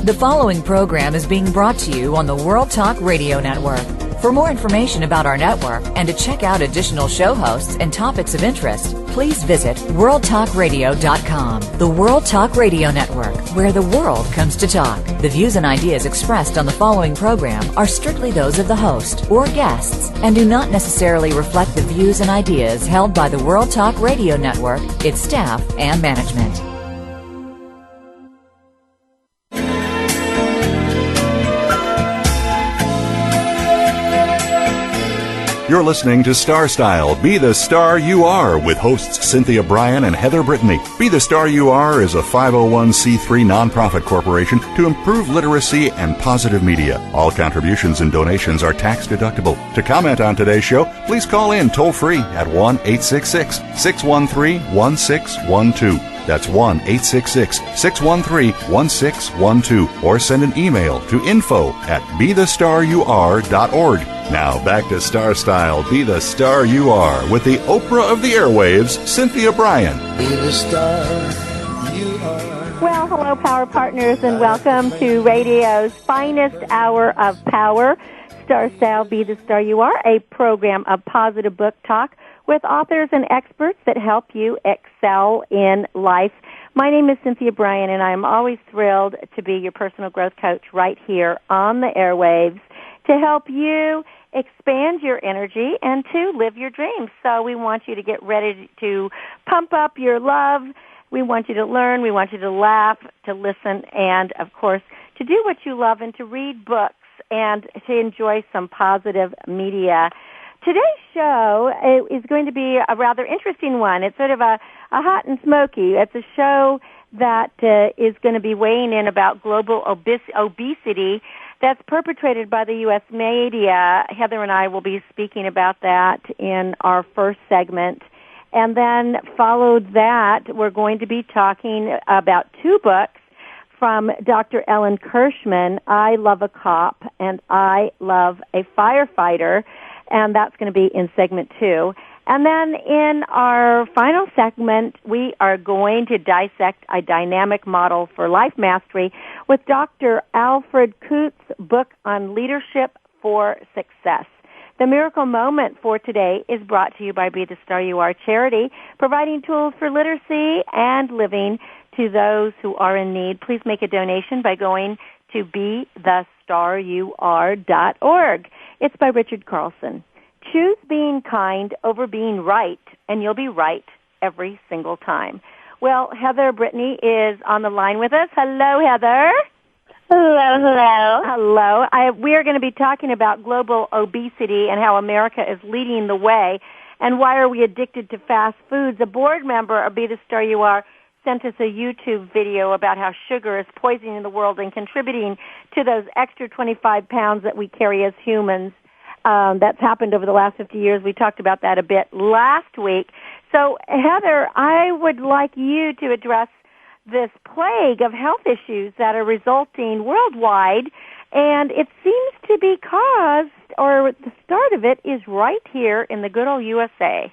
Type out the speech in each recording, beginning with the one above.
The following program is being brought to you on the World Talk Radio Network. For more information about our network and to check out additional show hosts and topics of interest, please visit worldtalkradio.com. The World Talk Radio Network, where the world comes to talk. The views and ideas expressed on the following program are strictly those of the host or guests and do not necessarily reflect the views and ideas held by the World Talk Radio Network, its staff, and management. You're listening to Star Style, Be the Star You Are, with hosts Cynthia Bryan and Heather Brittany. Be the Star You Are is a 501c3 nonprofit corporation to improve literacy and positive media. All contributions and donations are tax deductible. To comment on today's show, please call in toll-free at 1-866-613-1612. That's 1-866-613-1612. Or send an email to info@bethestaryouare.org. Now back to Star Style, Be the Star You Are, with the Oprah of the airwaves, Cynthia Bryan. Be the star you are. Well, hello, Power Partners, and welcome to radio's finest hour of power, Star Style, Be the Star You Are, a program of positive book talk with authors and experts that help you excel in life. My name is Cynthia Bryan, and I'm always thrilled to be your personal growth coach right here on the airwaves to help you expand your energy and to live your dreams. So we want you to get ready to pump up your love. We want you to learn. We want you to laugh, to listen, and, of course, to do what you love and to read books and to enjoy some positive media. Today's show is going to be a rather interesting one. It's sort of a hot and smoky. It's a show that is going to be weighing in about global obesity that's perpetrated by the U.S. media. Heather and I will be speaking about that in our first segment. And then followed that, we're going to be talking about two books from Dr. Ellen Kirschman, I Love a Cop and I Love a Firefighter. And that's going to be in segment 2. And then in our final segment, we are going to dissect a dynamic model for life mastery with Dr. Alfred Nkut's book on leadership for success. The miracle moment for today is brought to you by Be the Star You Are charity, providing tools for literacy and living to those who are in need. Please make a donation by going to BeTheStarYouAre.org. It's by Richard Carlson. Choose being kind over being right, and you'll be right every single time. Well, Heather Brittany is on the line with us. Hello, Heather. Hello. We are going to be talking about global obesity and how America is leading the way, and why are we addicted to fast foods. A board member of Be the Star You Are sent us a YouTube video about how sugar is poisoning the world and contributing to those extra 25 pounds that we carry as humans. That's happened over the last 50 years. We talked about that a bit last week. So, Heather, I would like you to address this plague of health issues that are resulting worldwide, and it seems to be caused, or the start of it is right here in the good old USA.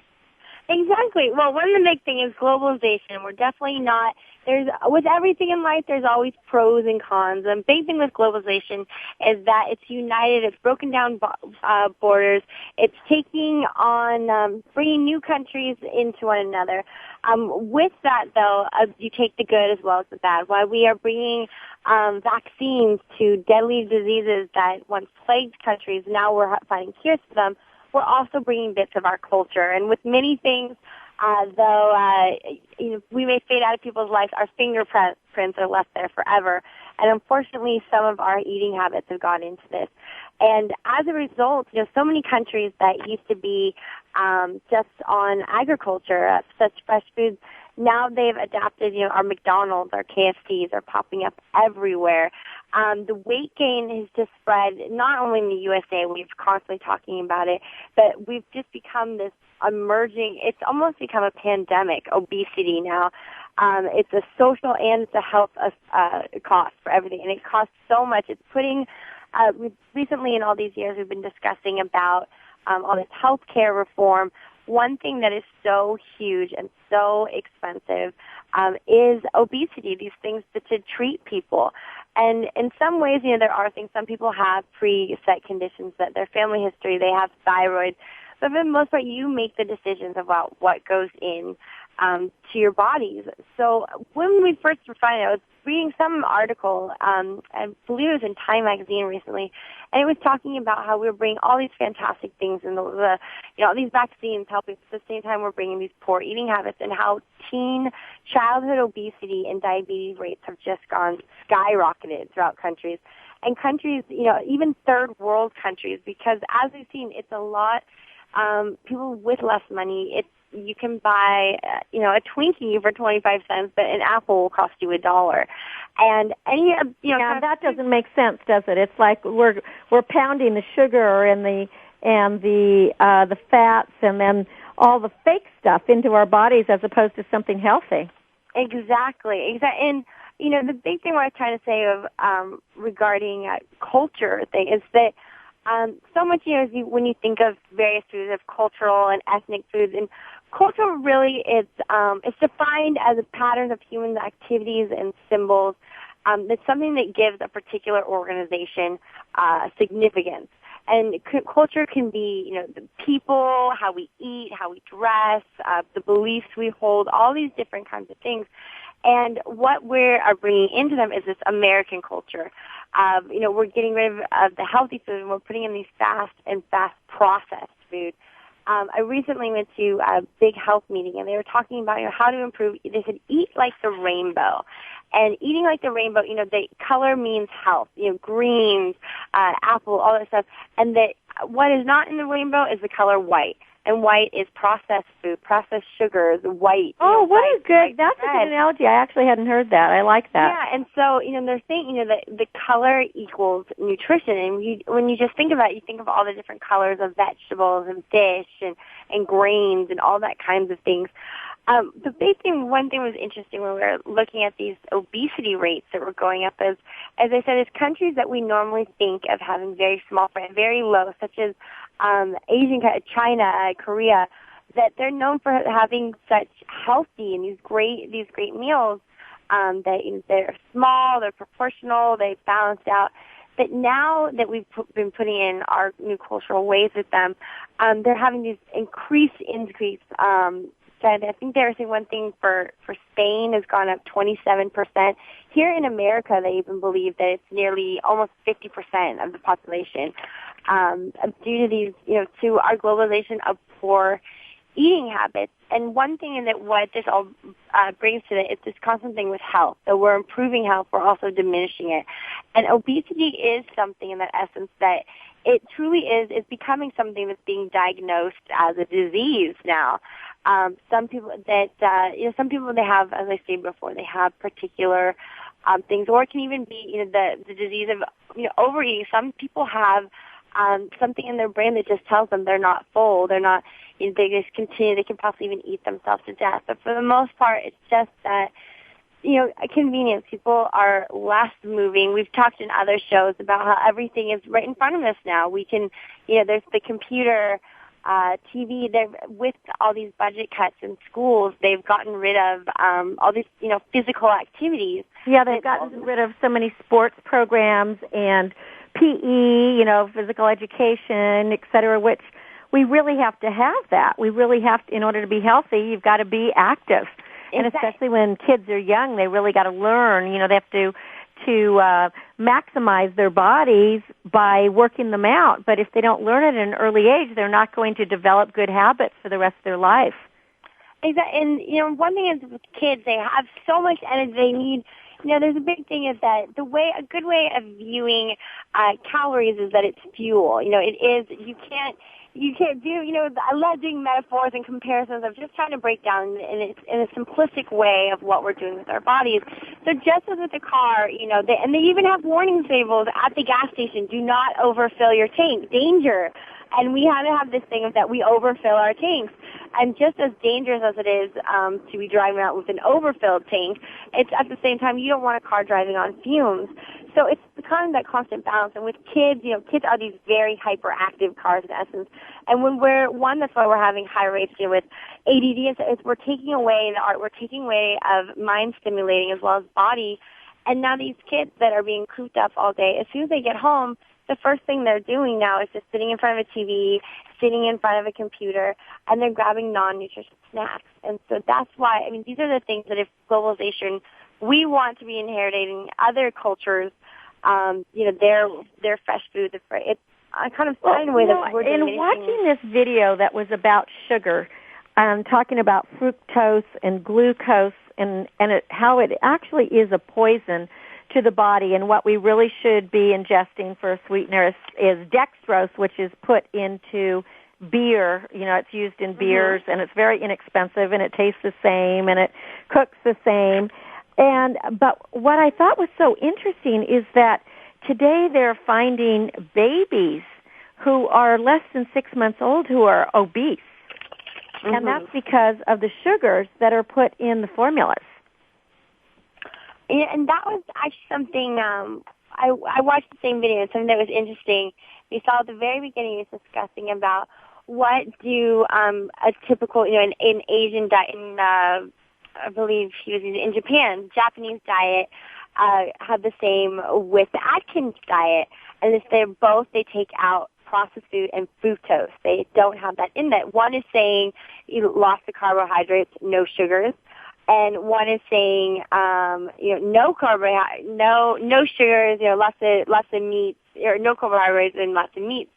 Exactly. Well, one of the big things is globalization. We're definitely not, with everything in life, there's always pros and cons. The big thing with globalization is that it's united, it's broken down borders, it's taking on, bringing new countries into one another. With that, though, you take the good as well as the bad. While we are bringing vaccines to deadly diseases that once plagued countries, now we're finding cures for them. We're also bringing bits of our culture. And with many things, though, we may fade out of people's lives, our fingerprints are left there forever. And unfortunately, some of our eating habits have gone into this. And as a result, so many countries that used to be just on agriculture, such fresh foods, now they've adapted, our McDonald's, our KFCs are popping up everywhere. The weight gain has just spread not only in the USA, we're constantly talking about it, but we've just become this emerging, it's almost become a pandemic, obesity now. It's a social and it's a health cost for everything, and it costs so much. It's putting, recently in all these years we've been discussing about all this healthcare reform, one thing that is so huge and so expensive is obesity, these things to treat people. And in some ways, there are things, some people have pre-set conditions, that their family history, they have thyroid, but for the most part, you make the decisions about what goes in to your bodies. So when we first were finding out, I was reading some article, I believe it was in Time magazine recently, and it was talking about how we were bringing all these fantastic things and these vaccines helping. At the same time, we're bringing these poor eating habits, and how childhood obesity and diabetes rates have just gone skyrocketed throughout countries. And countries, even third world countries, because as we've seen, it's a lot, people with less money, you can buy, a Twinkie for 25 cents, but an apple will cost you $1. And that doesn't make sense, does it? It's like we're pounding the sugar and the fats and then all the fake stuff into our bodies as opposed to something healthy. Exactly. And the big thing what I was trying to say of regarding culture thing is that so much, when you think of various foods, of cultural and ethnic foods, and culture really is it's defined as a pattern of human activities and symbols. It's something that gives a particular organization significance. And culture can be, the people, how we eat, how we dress, the beliefs we hold, all these different kinds of things. And what we are bringing into them is this American culture. We're getting rid of the healthy food and we're putting in these fast processed food. I recently went to a big health meeting and they were talking about how to improve. They said eat like the rainbow. And eating like the rainbow, the color means health, greens, apple, all that stuff. And that what is not in the rainbow is the color white. And white is processed food, processed sugars, white. Oh, what is good. That's a good analogy. I actually hadn't heard that. I like that. Yeah, and so, they're saying, that the color equals nutrition. And when you just think about it, you think of all the different colors of vegetables and fish and grains and all that kinds of things. The big thing, one thing was interesting when we were looking at these obesity rates that were going up as I said, is countries that we normally think of having very small, very low, such as Asian, China, Korea, that they're known for having such healthy and these great meals. They're small, they're proportional, they balanced out. But now that we've been putting in our new cultural ways with them, they're having these increase. I think there was one thing for Spain has gone up 27%. Here in America, they even believe that it's nearly almost 50% of the population due to these, to our globalization of poor eating habits. And one thing that what this all brings to it is this constant thing with health. So we're improving health, we're also diminishing it. And obesity is something in that essence that it truly is becoming something that's being diagnosed as a disease now. Some people they have, as I said before, they have particular things, or it can even be, the disease of, overeating. Some people have something in their brain that just tells them they're not full, they're not, they just continue, they can possibly even eat themselves to death. But for the most part, it's just that, a convenience. People are less moving. We've talked in other shows about how everything is right in front of us now. We can, there's the computer, TV. With all these budget cuts in schools, they've gotten rid of all these, physical activities. Yeah, they've gotten rid of so many sports programs and PE, physical education, et cetera, which we really have to have that. We really have to, in order to be healthy, you've got to be active. And especially when kids are young, they really got to learn. They have to maximize their bodies by working them out. But if they don't learn it at an early age, they're not going to develop good habits for the rest of their life. Exactly. And, one thing is with kids, they have so much energy they need. There's a big thing is that a good way of viewing calories is that it's fuel. It is, you can't do, I love doing metaphors and comparisons of just trying to break down in a simplistic way of what we're doing with our bodies. So just as with the car, and they even have warning labels at the gas station, do not overfill your tank, danger. And we have to have this thing of that we overfill our tanks. And just as dangerous as it is to be driving out with an overfilled tank, it's at the same time you don't want a car driving on fumes. So it's kind of that constant balance. And with kids, kids are these very hyperactive cars in essence. And when that's why we're having high rates, with ADD, is we're taking away the art, we're taking away of mind stimulating as well as body. And now these kids that are being cooped up all day, as soon as they get home, the first thing they're doing now is just sitting in front of a TV, sitting in front of a computer, and they're grabbing non-nutritious snacks. And so that's why, these are the things that if globalization, we want to be inheriting other cultures, their fresh food. It's kind of in a way that we're doing. In watching this video that was about sugar, talking about fructose and glucose and how it actually is a poison to the body, and what we really should be ingesting for a sweetener is dextrose, which is put into beer. It's used in beers, and it's very inexpensive, and it tastes the same, and it cooks the same. But what I thought was so interesting is that today they're finding babies who are less than 6 months old who are obese. And that's because of the sugars that are put in the formulas. Yeah, and that was actually something, I watched the same video, and something that was interesting. We saw at the very beginning, he was discussing about what do a typical, an Asian diet, I believe he was in Japan, Japanese diet, have the same with the Atkins diet, and they take out processed food and fructose. They don't have that in that. One is saying lots of carbohydrates, no sugars, and one is saying no carbohydrates, no sugars, lots of meats, or no carbohydrates and lots of meats.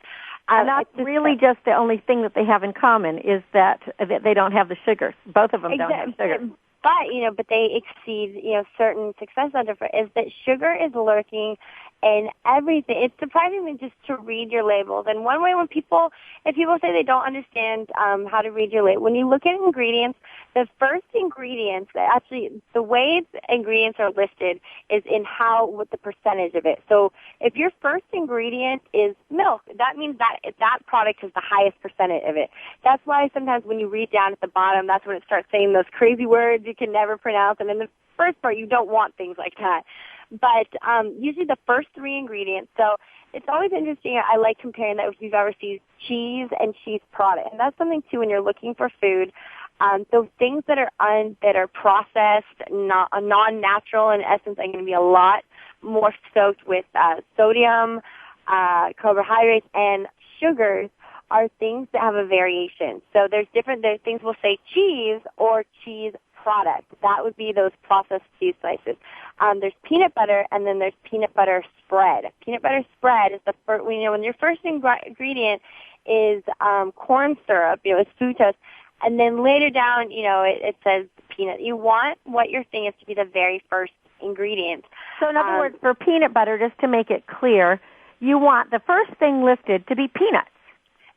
And that's really just the only thing that they have in common is that they don't have the sugars. Both of them don't have sugar. But they exceed, certain success under is that sugar is lurking in everything. It's surprising me just to read your labels. And one way if people say they don't understand how to read your label, when you look at ingredients, the first ingredients, actually the way the ingredients are listed is in what the percentage of it. So if your first ingredient is milk, that means that product has the highest percentage of it. That's why sometimes when you read down at the bottom, that's when it starts saying those crazy words you can never pronounce. And in the first part, you don't want things like that. But usually the first three ingredients, so it's always interesting. I like comparing that if you've ever seen cheese and cheese product. And that's something, too, when you're looking for food. Those things that are processed, non-natural, in essence, are going to be a lot more soaked with sodium, carbohydrates, and sugars are things that have a variation. So there's things we'll say cheese or cheese product. That would be those processed cheese slices. There's peanut butter, and then there's peanut butter spread. Peanut butter spread is the first, when your first ingredient is corn syrup, it's fructose, and then later down, it says peanut. You want what you're saying is to be the very first ingredient. So in other words, for peanut butter, just to make it clear, you want the first thing listed to be peanuts.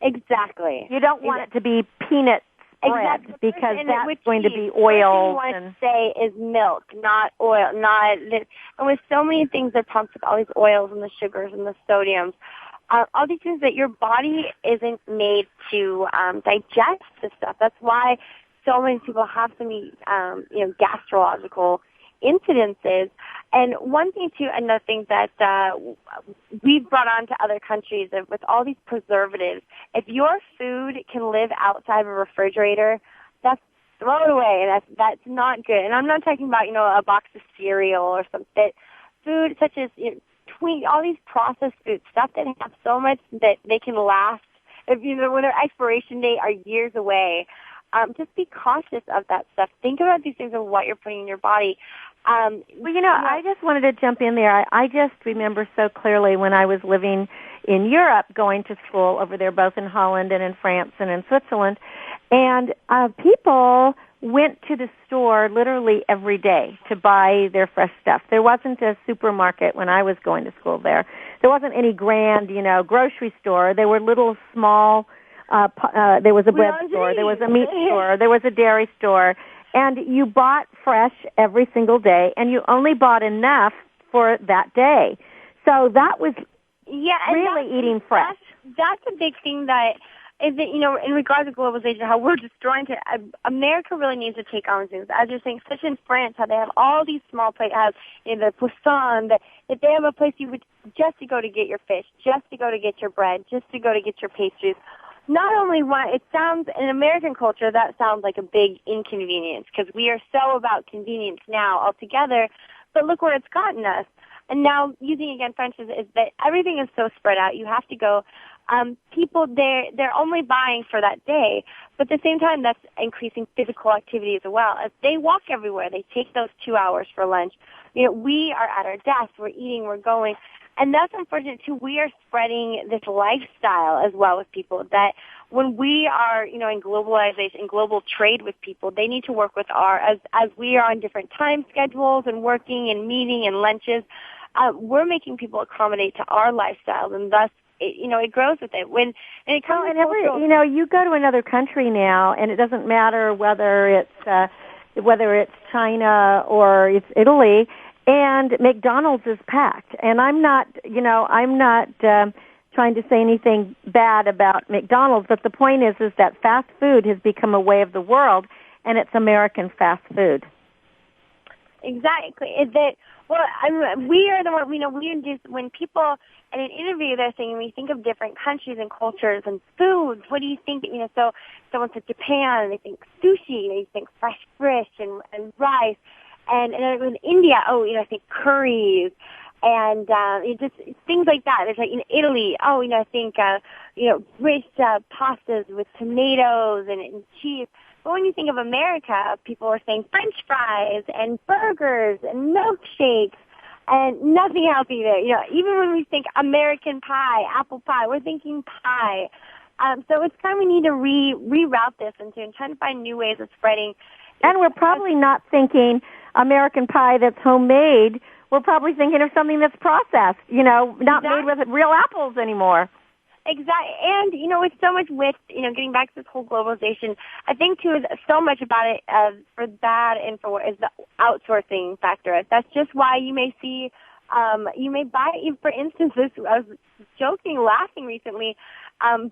Exactly. You don't want it to be peanut spread because that's going to be oil. What you want to say is milk, not oil. And with so many things that pumps with all these oils and the sugars and the sodiums, all these things that your body isn't made to digest this stuff. That's why so many people have so many gastrological incidences. And one thing too, another thing that we've brought on to other countries with all these preservatives, if your food can live outside of a refrigerator, that's throw it away, and that's not good. And I'm not talking about a box of cereal or something. Food such as all these processed foods, stuff that have so much that they can last. If when their expiration date are years away, just be cautious of that stuff. Think about these things and what you're putting in your body. I just wanted to jump in there. I just remember so clearly when I was living in Europe, going to school over there, both in Holland and in France and in Switzerland, and people went to the store literally every day to buy their fresh stuff. There wasn't a supermarket when I was going to school there. There wasn't any grand, grocery store. There were little small, there was a bread store, there was a meat store, there was a dairy store. And you bought fresh every single day, and you only bought enough for that day. So that was really eating fresh. That's a big thing that is that, in regards to globalization, how we're destroying it. America really needs to take on things. As you're saying, such in France, how they have all these small places, the Poisson, that they have a place you would just to go to get your fish, just to go to get your bread, just to go to get your pastries. Not only it sounds, in American culture, that sounds like a big inconvenience, because we are so about convenience now altogether, but look where it's gotten us. And now, using again French is that everything is so spread out. You have to go. People, they're only buying for that day, but at the same time, that's increasing physical activity as well. As they walk everywhere, they take those 2 hours for lunch. We are at our desks, we're eating, we're going, and that's unfortunate too. We are spreading this lifestyle as well with people, that when we are, in globalization, global trade with people, they need to work with as we are on different time schedules and working and meeting and lunches. We're making people accommodate to our lifestyle, and thus, it grows with it. You go to another country now, and it doesn't matter whether it's China or it's Italy, and McDonald's is packed. And I'm not trying to say anything bad about McDonald's, but the point is that fast food has become a way of the world, and it's American fast food. Exactly. We are the one, we induce, when people in an interview, they're saying, we think of different countries and cultures and foods. What do you think? So someone said Japan, they think sushi, they think fresh fish and rice. And in India, I think curries and just things like that. There's like in Italy, I think rich pastas with tomatoes and cheese. But when you think of America, people are saying French fries and burgers and milkshakes and nothing healthy there. Even when we think American pie, apple pie, we're thinking pie. So it's time we need to reroute this and trying to find new ways of spreading. And we're probably not thinking American pie that's homemade. We're probably thinking of something that's processed, not made with real apples anymore. Exactly. And, it's so much with, getting back to this whole globalization, I think, too, is so much about it for bad and for what is the outsourcing factor. That's just why you may see, you may buy, for instance, I was laughing recently,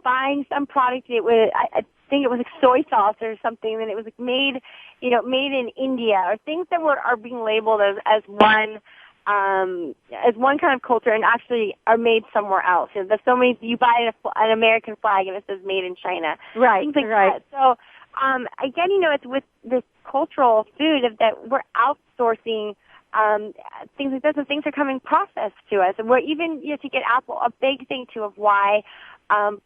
buying some product, I think it was like soy sauce or something, and it was like made in India, or things that are being labeled as one kind of culture and actually are made somewhere else. There's so many, you buy an American flag and it says made in China. Right, things like right. that. So, again, it's with this cultural food that we're outsourcing things like this, and things are coming processed to us. And we're even, to get apple, a big thing too of why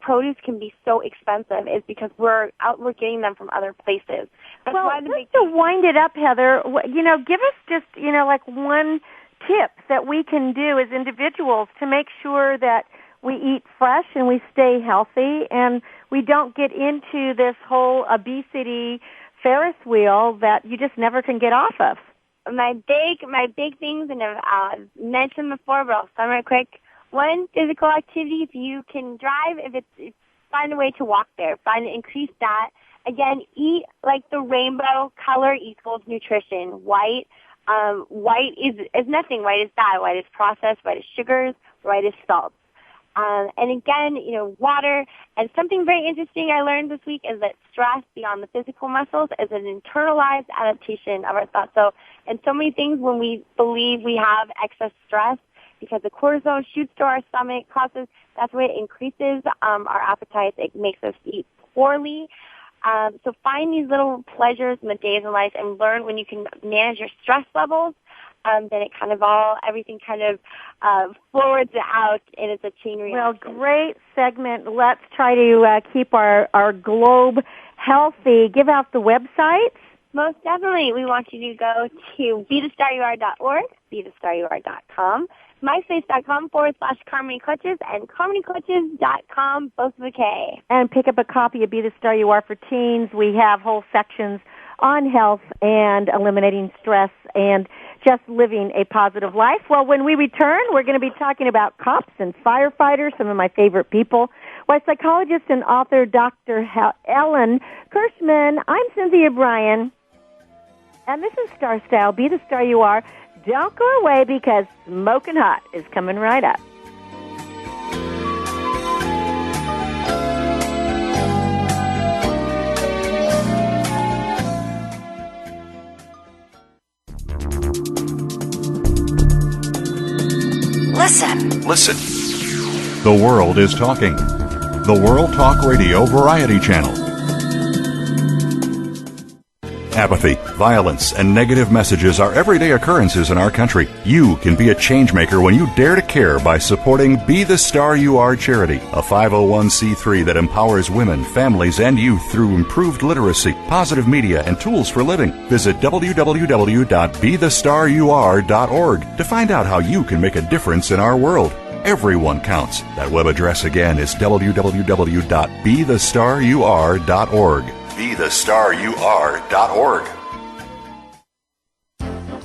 produce can be so expensive is because we're getting them from other places. That's why just to wind it up, Heather, give us just, like one tip that we can do as individuals to make sure that we eat fresh and we stay healthy and we don't get into this whole obesity Ferris wheel that you just never can get off of. My big things, and I've mentioned before, but I'll sum it quick. One, physical activity. If you can drive, find a way to walk there. Increase that. Again, eat like the rainbow. Color equals nutrition. White is nothing. White is dye. White is processed. White is sugars. White is salt. And again, water. And something very interesting I learned this week is that stress beyond the physical muscles is an internalized adaptation of our thoughts. So, and so many things when we believe we have excess stress, because the cortisol shoots to our stomach, that's why it increases our appetite. It makes us eat poorly. So find these little pleasures in the days in life and learn when you can manage your stress levels. Then it everything forwards out, and it's a chain reaction. Well, great segment. Let's try to keep our globe healthy. Give out the websites. Most definitely. We want you to go to BeTheStarYouAre.org, BeTheStarYouAre.com, MySpace.com/Carmony Clutches, and CarmonyClutches.com, both with a K. And pick up a copy of Be the Star You Are for Teens. We have whole sections on health and eliminating stress and just living a positive life. Well, when we return, we're going to be talking about cops and firefighters, some of my favorite people. Why, psychologist and author Dr. Ellen Kirschman. I'm Cynthia Bryan, and this is Star Style. Be the Star You Are. Don't go away, because Smoking Hot is coming right up. Listen. Listen. The world is talking. The World Talk Radio Variety Channel. Apathy, violence, and negative messages are everyday occurrences in our country. You can be a change maker when you dare to care by supporting Be the Star You Are charity, a 501c3 that empowers women, families, and youth through improved literacy, positive media, and tools for living. Visit www.bethestarur.org to find out how you can make a difference in our world. Everyone counts. That web address again is www.bethestarur.org. BeTheStarYouAre.org.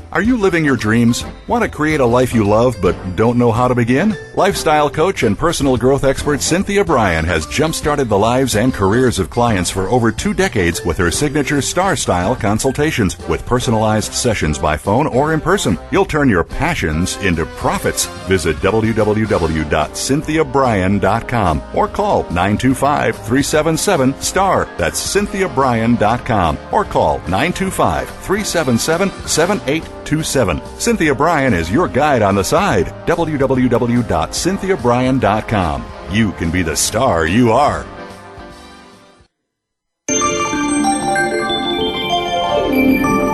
Are you living your dreams? Want to create a life you love but don't know how to begin? Lifestyle coach and personal growth expert Cynthia Bryan has jump-started the lives and careers of clients for over 2 decades with her signature Star Style consultations with personalized sessions by phone or in person. You'll turn your passions into profits. Visit www.cynthiabryan.com or call 925-377-STAR. That's cynthiabryan.com or call 925-377-7827. Cynthia Bryan is your guide on the side. www.cynthiabryan.com. You can be the star you are.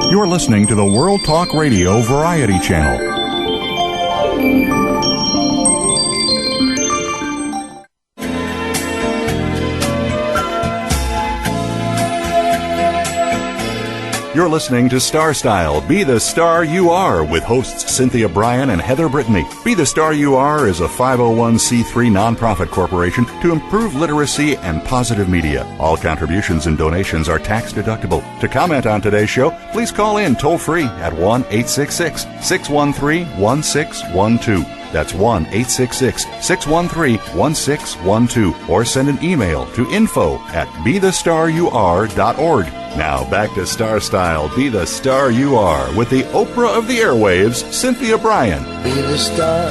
You're listening to the World Talk Radio Variety Channel. You're listening to Star Style, Be the Star You Are, with hosts Cynthia Bryan and Heather Brittany. Be the Star You Are is a 501c3 nonprofit corporation to improve literacy and positive media. All contributions and donations are tax deductible. To comment on today's show, please call in toll-free at 1-866-613-1612. That's 1-866-613-1612. Or send an email to info@bethestarur.org. Now back to Star Style, Be the Star You Are, with the Oprah of the airwaves, Cynthia Bryan. Be the star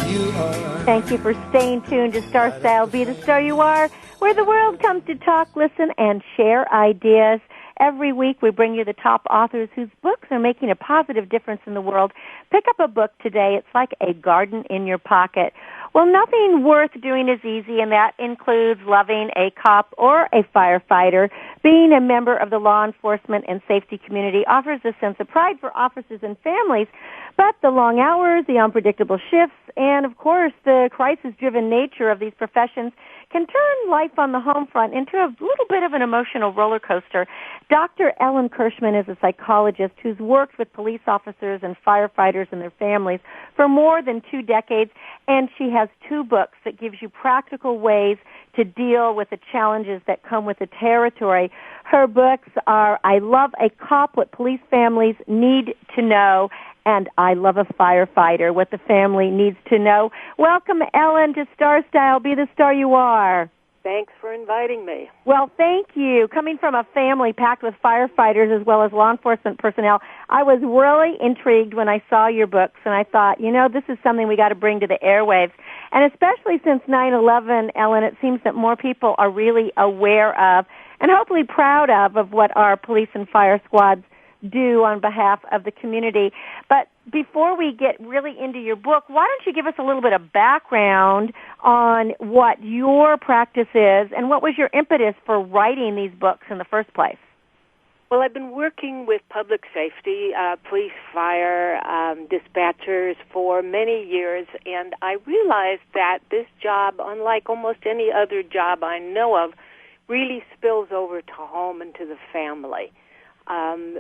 you are. Thank you for staying tuned to Star Style, Be the Star You Are, where the world comes to talk, listen, and share ideas. Every week we bring you the top authors whose books are making a positive difference in the world. Pick up a book today. It's like a garden in your pocket. Well, nothing worth doing is easy, and that includes loving a cop or a firefighter. Being a member of the law enforcement and safety community offers a sense of pride for officers and families, but the long hours, the unpredictable shifts, and, of course, the crisis-driven nature of these professions can turn life on the home front into a little bit of an emotional roller coaster. Dr. Ellen Kirschman is a psychologist who's worked with police officers and firefighters and their families for more than 2 decades, and she has 2 books that gives you practical ways to deal with the challenges that come with the territory. Her books are I Love a Cop, What Police Families Need to Know, and I Love a Firefighter, What the Family Needs to Know. Welcome, Ellen, to Star Style, Be the Star You Are. Thanks for inviting me. Well, thank you. Coming from a family packed with firefighters as well as law enforcement personnel, I was really intrigued when I saw your books, and I thought, this is something we got to bring to the airwaves. And especially since 9/11, Ellen, it seems that more people are really aware of and hopefully proud of what our police and fire squads do on behalf of the community. But before we get really into your book, why don't you give us a little bit of background on what your practice is and what was your impetus for writing these books in the first place? Well, I've been working with public safety, police, fire, dispatchers for many years, and I realized that this job, unlike almost any other job I know of, really spills over to home and to the family.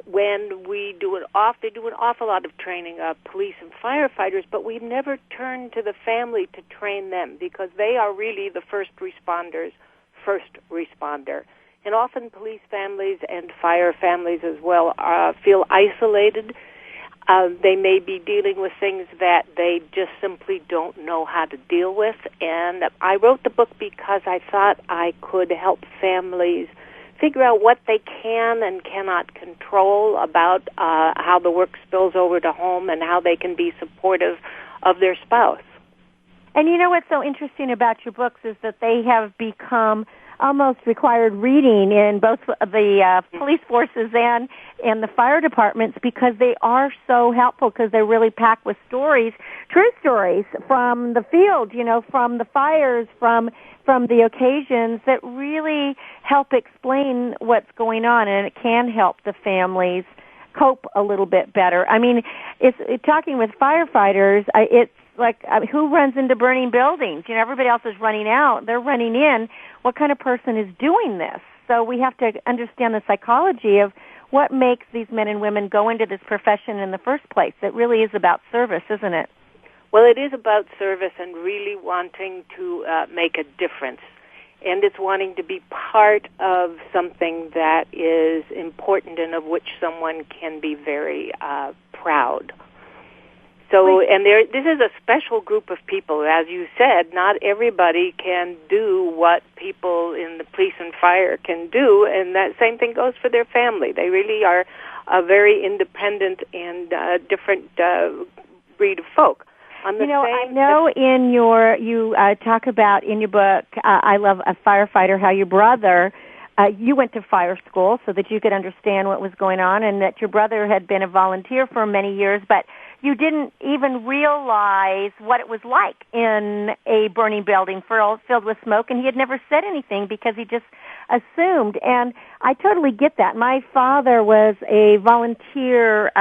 When they do an awful lot of training of police and firefighters, but we never turn to the family to train them because they are really the first responder. And often police families and fire families as well feel isolated. They may be dealing with things that they just simply don't know how to deal with. And I wrote the book because I thought I could help families figure out what they can and cannot control about how the work spills over to home and how they can be supportive of their spouse. And what's so interesting about your books is that they have become almost required reading in both the police forces and the fire departments, because they are so helpful, because they're really packed with stories, true stories from the field, from the fires, from the occasions that really help explain what's going on, and it can help the families cope a little bit better. I mean, talking with firefighters, it's like, who runs into burning buildings? Everybody else is running out. They're running in. What kind of person is doing this? So we have to understand the psychology of what makes these men and women go into this profession in the first place. It really is about service, isn't it? Well, it is about service and really wanting to make a difference. And it's wanting to be part of something that is important and of which someone can be very proud. So, and this is a special group of people. As you said, not everybody can do what people in the police and fire can do, and that same thing goes for their family. They really are a very independent and different breed of folk. I know you talk about in your book, I Love a Firefighter, how your brother, you went to fire school so that you could understand what was going on, and that your brother had been a volunteer for many years, but you didn't even realize what it was like in a burning building filled with smoke, and he had never said anything because he just assumed. And I totally get that. My father was a volunteer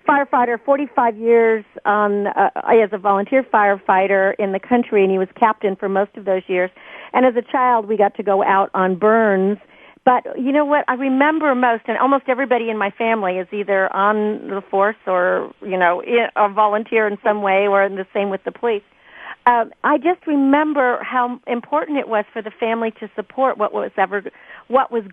firefighter, 45 years as a volunteer firefighter in the country, and he was captain for most of those years. And as a child, we got to go out on burns. But you know what I remember most, and almost everybody in my family is either on the force or, a volunteer in some way, or the same with the police. I just remember how important it was for the family to support what was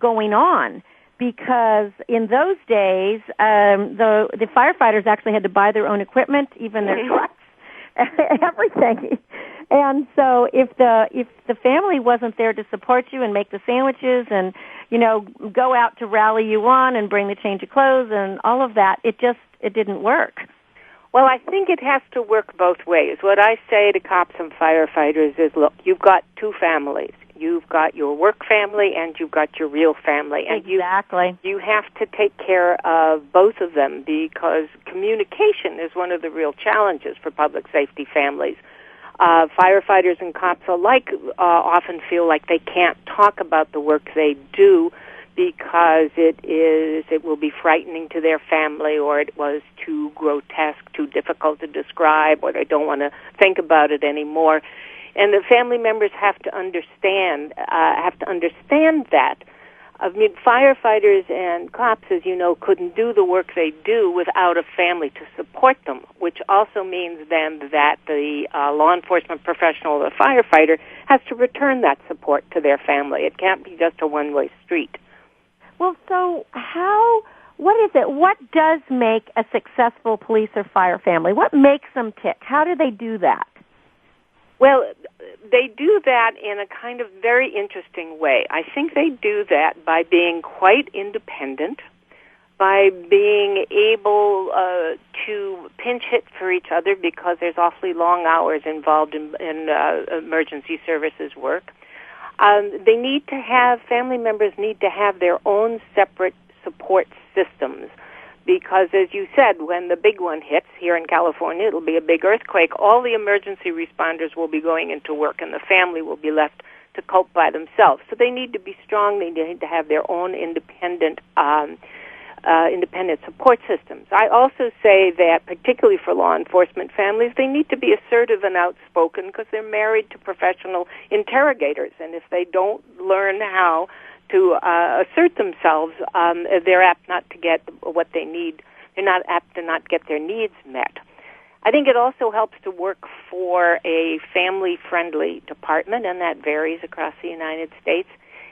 going on. Because in those days, the firefighters actually had to buy their own equipment, even their trucks, everything. And so if the family wasn't there to support you and make the sandwiches and, go out to rally you on and bring the change of clothes and all of that, it didn't work. Well, I think it has to work both ways. What I say to cops and firefighters is, look, you've got two families. You've got your work family and you've got your real family. And exactly. You have to take care of both of them, because communication is one of the real challenges for public safety families. Firefighters and cops alike often feel like they can't talk about the work they do because it will be frightening to their family, or it was too grotesque, too difficult to describe, or they don't want to think about it anymore. And the family members have to understand that. I mean, firefighters and cops, as you know, couldn't do the work they do without a family to support them, which also means then that the law enforcement professional or the firefighter has to return that support to their family. It can't be just a one-way street. Well, so what is it? What does make a successful police or fire family? What makes them tick? How do they do that? Well, they do that in a kind of very interesting way. I think they do that by being quite independent, by being able to pinch hit for each other because there's awfully long hours involved in emergency services work. Family members need to have their own separate support systems. Because, as you said, when the big one hits here in California, it'll be a big earthquake. All the emergency responders will be going into work, and the family will be left to cope by themselves. So they need to be strong. They need to have their own independent support systems. I also say that, particularly for law enforcement families, they need to be assertive and outspoken because they're married to professional interrogators, and if they don't learn how to assert themselves, they're apt not to get what they need. They're not apt to not get their needs met. I think it also helps to work for a family-friendly department, and that varies across the United States,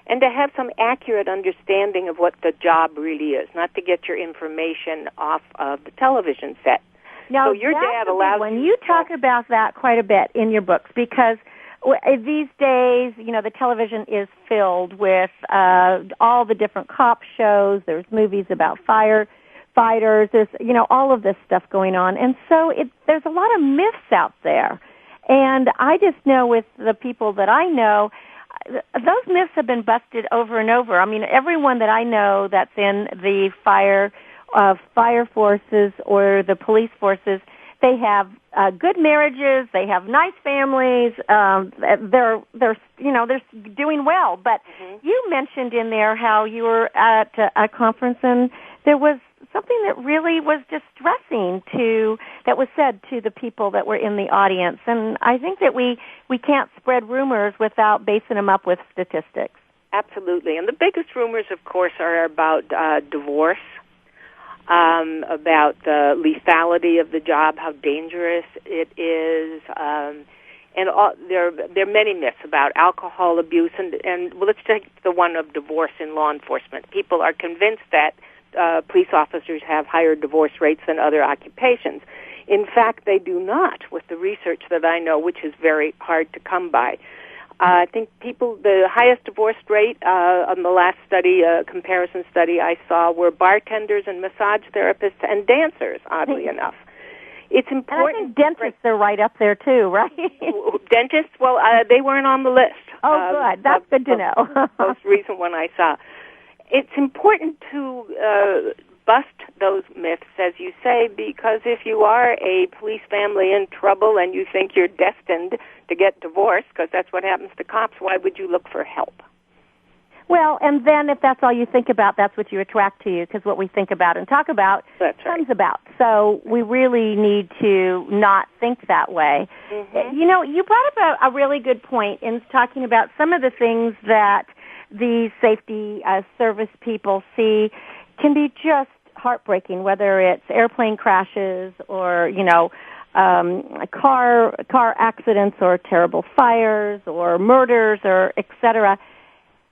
and to have some accurate understanding of what the job really is, not to get your information off of the television set. Now, so your dad allows you talk about that quite a bit in your books, because these days, the television is filled with all the different cop shows. There's movies about firefighters. There's, all of this stuff going on. And so there's a lot of myths out there. And I just know with the people that I know, those myths have been busted over and over. I mean, everyone that I know that's in the fire forces or the police forces, they have good marriages, they have nice families, they're doing well. But you mentioned in there how you were at a conference and there was something that really was distressing that was said to the people that were in the audience. And I think that we can't spread rumors without basing them up with statistics. Absolutely. And the biggest rumors, of course, are about divorce, about the lethality of the job, how dangerous it is, and there are many myths about alcohol abuse. And well, let's take the one of divorce in law enforcement. People are convinced that police officers have higher divorce rates than other occupations. In fact, they do not, with the research that I know, which is very hard to come by. I think the highest divorce rate on the last study, comparison study I saw, were bartenders and massage therapists and dancers, oddly enough. It's important. And I think dentists are right up there, too, right? Dentists? Well, they weren't on the list. Oh, good. That's good to know. The most recent one I saw. It's important to bust those myths, as you say, because if you are a police family in trouble and you think you're destined to get divorced, because that's what happens to cops, why would you look for help? Well, and then if that's all you think about, that's what you attract to you, because what we think about and talk about comes about. So we really need to not think that way. You know, you brought up a really good point in talking about some of the things that the safety service people see can be just heartbreaking, whether it's airplane crashes or, car accidents or terrible fires or murders or et cetera.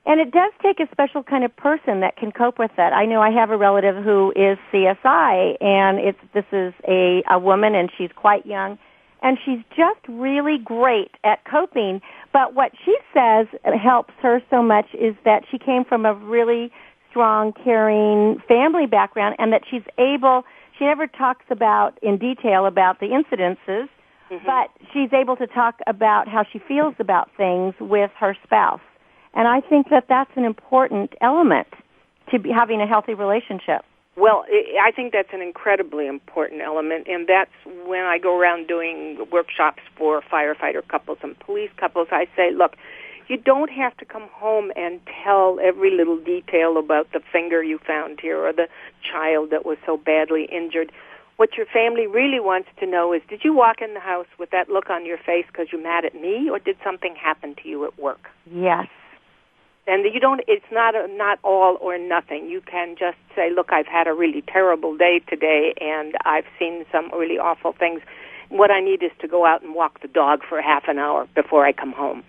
And it does take a special kind of person that can cope with that. I know I have a relative who is CSI, and this is a woman, and she's quite young, and she's just really great at coping. But what she says helps her so much is that she came from a really strong, caring family background, and that she never talks about in detail about the incidences, but she's able to talk about how she feels about things with her spouse. And I think that that's an important element to be having a healthy relationship. Well, I think that's an incredibly important element, and that's when I go around doing workshops for firefighter couples and police couples. I say, look, you don't have to come home and tell every little detail about the finger you found here or the child that was so badly injured. What your family really wants to know is, did you walk in the house with that look on your face because you're mad at me, or did something happen to you at work? Yes. And it's not all or nothing. You can just say, look, I've had a really terrible day today, and I've seen some really awful things. What I need is to go out and walk the dog for half an hour before I come home.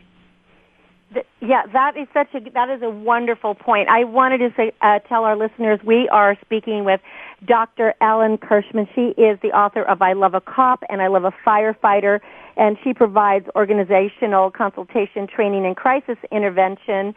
Yeah, that is a wonderful point. I wanted to tell our listeners we are speaking with Dr. Ellen Kirschman. She is the author of I Love a Cop and I Love a Firefighter, and she provides organizational consultation, training, and crisis intervention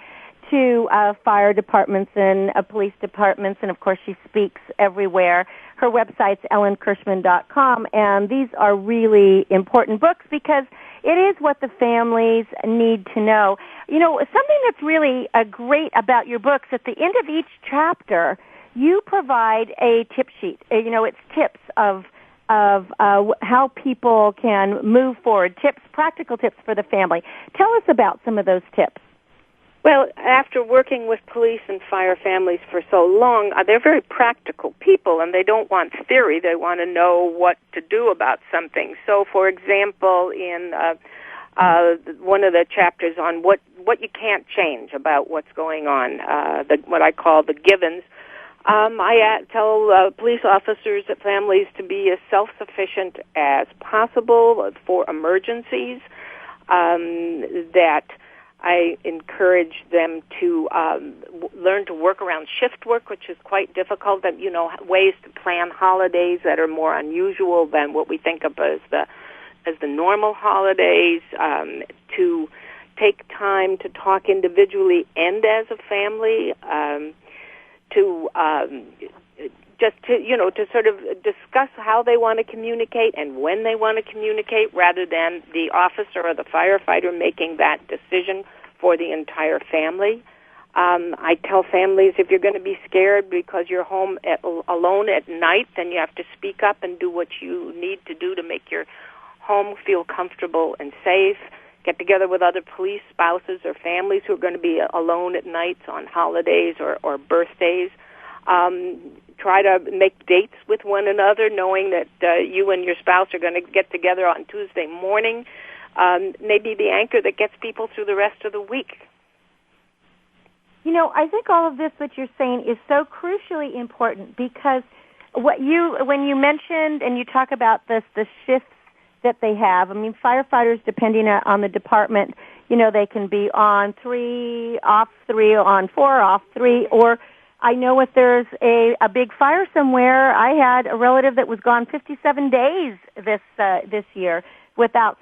to fire departments and police departments, and of course she speaks everywhere. Her website's ellenkirschman.com, and these are really important books because it is what the families need to know. You know, something that's really great about your books, at the end of each chapter, you provide a tip sheet. It's tips of how people can move forward, practical tips for the family. Tell us about some of those tips. Well, after working with police and fire families for so long, they're very practical people, and they don't want theory. They want to know what to do about something. So, for example, in one of the chapters on what you can't change about what's going on, what I call the givens, I tell police officers and families to be as self-sufficient as possible for emergencies, that I encourage them to learn to work around shift work, which is quite difficult, and, ways to plan holidays that are more unusual than what we think of as the normal holidays, to take time to talk individually and as a family, to sort of discuss how they want to communicate and when they want to communicate, rather than the officer or the firefighter making that decision for the entire family. I tell families, if you're going to be scared because you're home alone at night, then you have to speak up and do what you need to do to make your home feel comfortable and safe. Get together with other police spouses or families who are going to be alone at nights on holidays or birthdays. Try to make dates with one another, knowing that you and your spouse are going to get together on Tuesday morning. Maybe the anchor that gets people through the rest of the week. You know, I think all of this that you're saying is so crucially important, because when you mentioned and you talk about the shifts that they have, I mean, firefighters, depending on the department, you know, they can be on 3, off 3, on 4, off 3, or I know if there's a big fire somewhere, I had a relative that was gone 57 days this year without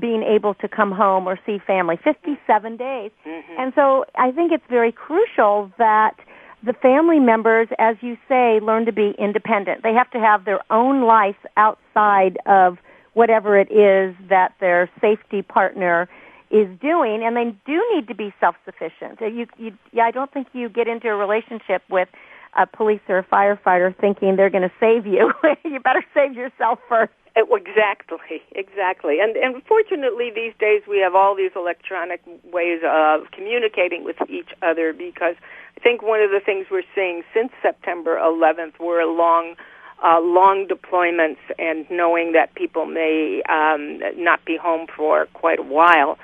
being able to come home or see family. 57 days. Mm-hmm. And so I think it's very crucial that the family members, as you say, learn to be independent. They have to have their own life outside of whatever it is that their safety partner is doing, and they do need to be self-sufficient. I don't think you get into a relationship with a police or a firefighter thinking they're going to save you. You better save yourself first. Exactly. And fortunately these days we have all these electronic ways of communicating with each other, because I think one of the things we're seeing since September 11th were long deployments and knowing that people may not be home for quite a while.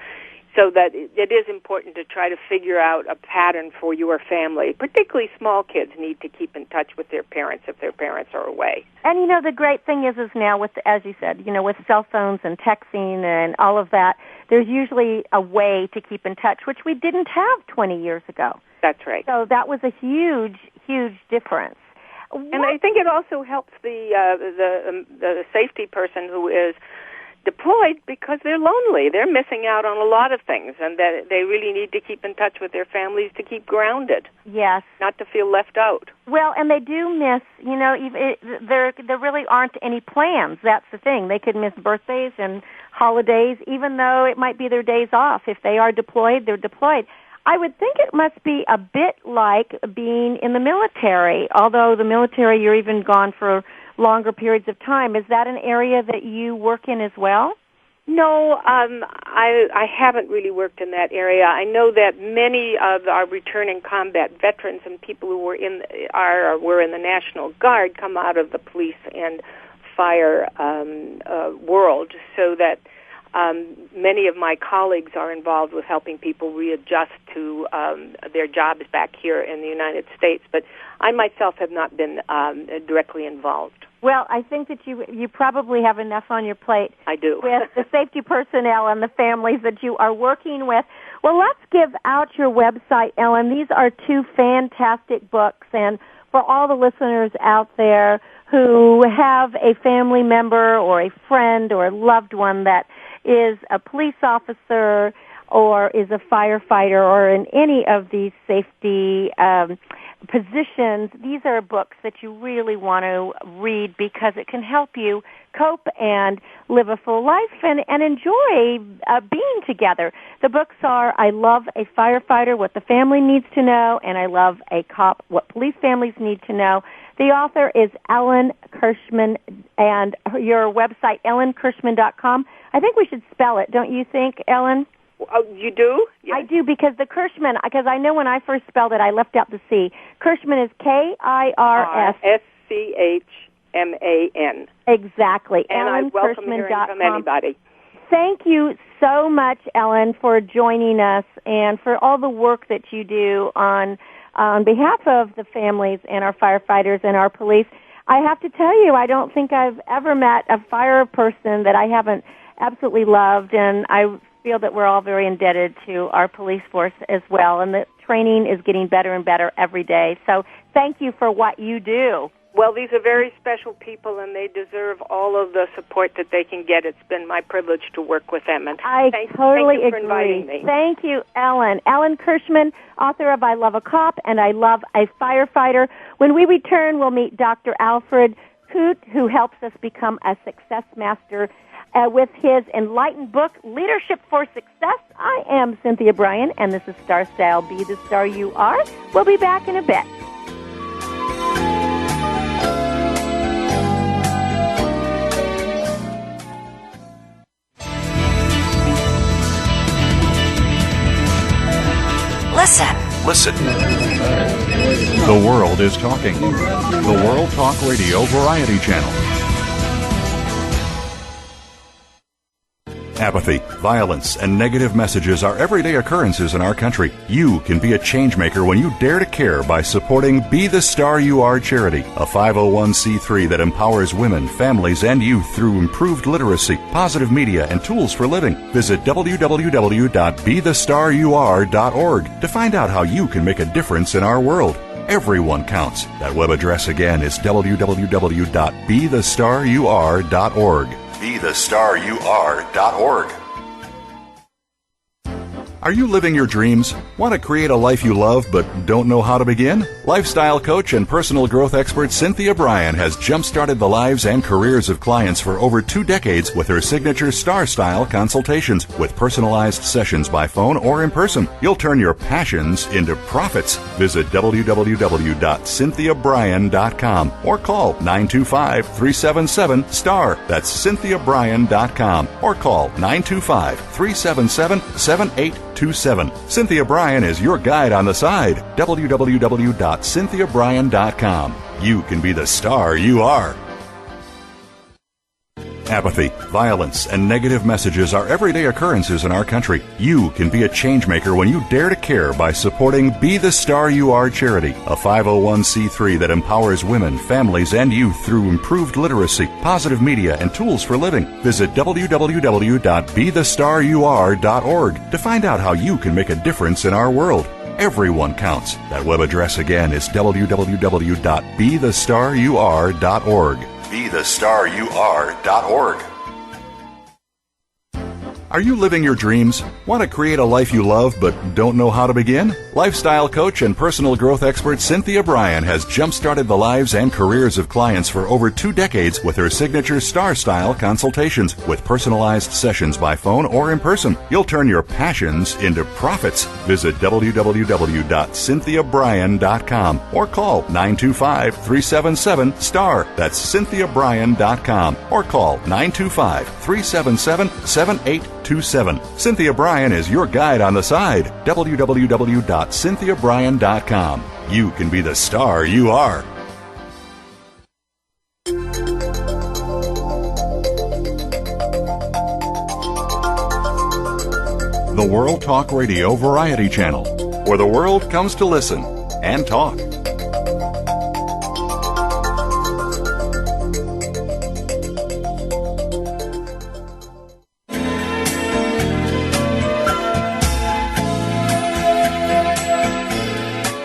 So that it is important to try to figure out a pattern for your family. Particularly small kids need to keep in touch with their parents if their parents are away. And, you know, the great thing is now with, as you said, you know, with cell phones and texting and all of that, there's usually a way to keep in touch, which we didn't have 20 years ago. That's right. So that was a huge, huge difference. And I think it also helps the safety person who is deployed, because they're lonely. They're missing out on a lot of things, and that they really need to keep in touch with their families to keep grounded. Yes. Not to feel left out. Well, and they do miss, you know, there really aren't any plans. That's the thing. They could miss birthdays and holidays, even though it might be their days off. If they are deployed, they're deployed. I would think it must be a bit like being in the military, although the military, you're even gone for longer periods of time. Is that an area that you work in as well? No, I haven't really worked in that area. I know that many of our returning combat veterans and people who were in the National Guard come out of the police and fire world, so that many of my colleagues are involved with helping people readjust to their jobs back here in the United States. But I myself have not been directly involved. Well, I think that you probably have enough on your plate. I do. With the safety personnel and the families that you are working with. Well, let's give out your website, Ellen. These are 2 fantastic books, and for all the listeners out there who have a family member or a friend or a loved one that is a police officer or is a firefighter or in any of these safety positions, these are books that you really want to read, because it can help you cope and live a full life and enjoy being together. The books are I Love a Firefighter, What the Family Needs to Know, and I Love a Cop, What Police Families Need to Know. The author is Ellen Kirschman, and your website, ellenkirschman.com. I think we should spell it, don't you think, Ellen? Oh, you do? Yes. I do, because the Kirschman, because I know when I first spelled it, I left out the C. Kirschman is Kirs. Schman. Exactly. And I welcome hearing from anybody. Thank you so much, Ellen, for joining us and for all the work that you do on behalf of the families and our firefighters and our police. I have to tell you, I don't think I've ever met a fire person that I haven't absolutely loved, and I feel that we're all very indebted to our police force as well, and the training is getting better and better every day. So thank you for what you do. Well, these are very special people, and they deserve all of the support that they can get. It's been my privilege to work with them. And I totally thank you for agree. inviting me. Thank you, Ellen. Ellen Kirschman, author of I Love a Cop and I Love a Firefighter. When we return, we'll meet Dr. Alfred Nkut, who helps us become a success master with his enlightened book, Leadership for Success. I am Cynthia Bryan, and this is Star Style, Be the Star You Are. We'll be back in a bit. Listen. The world is talking. The World Talk Radio Variety Channel. Apathy, violence, and negative messages are everyday occurrences in our country. You can be a changemaker when you dare to care by supporting Be the Star You Are charity, a 501c3 that empowers women, families, and youth through improved literacy, positive media, and tools for living. Visit www.bethestarur.org to find out how you can make a difference in our world. Everyone counts. That web address again is www.bethestarur.org. BeTheStarYouAre.org. Are you living your dreams? Want to create a life you love but don't know how to begin? Lifestyle coach and personal growth expert Cynthia Bryan has jump-started the lives and careers of clients for over 2 decades with her signature Star Style consultations with personalized sessions by phone or in person. You'll turn your passions into profits. Visit www.cynthiabryan.com or call 925-377-STAR. That's cynthiabryan.com or call 925-377-7827. Cynthia Bryan is your guide on the side. www.cynthiabryan.com. You can be the star you are. Apathy, violence, and negative messages are everyday occurrences in our country. You can be a changemaker when you dare to care by supporting Be the Star You Are charity, a 501c3 that empowers women, families, and youth through improved literacy, positive media, and tools for living. Visit www.bethestarur.org to find out how you can make a difference in our world. Everyone counts. That web address again is www.bethestarur.org. BeTheStarYouAre.org. Are you living your dreams? Want to create a life you love but don't know how to begin? Lifestyle coach and personal growth expert Cynthia Bryan has jump-started the lives and careers of clients for over 2 decades with her signature Star Style consultations with personalized sessions by phone or in person. You'll turn your passions into profits. Visit www.cynthiabryan.com or call 925-377-STAR. That's cynthiabryan.com or call 925-377-7827. Cynthia Bryan is your guide on the side. www.cynthiabryan.com. You can be the star you are. The World Talk Radio Variety Channel, where the world comes to listen and talk.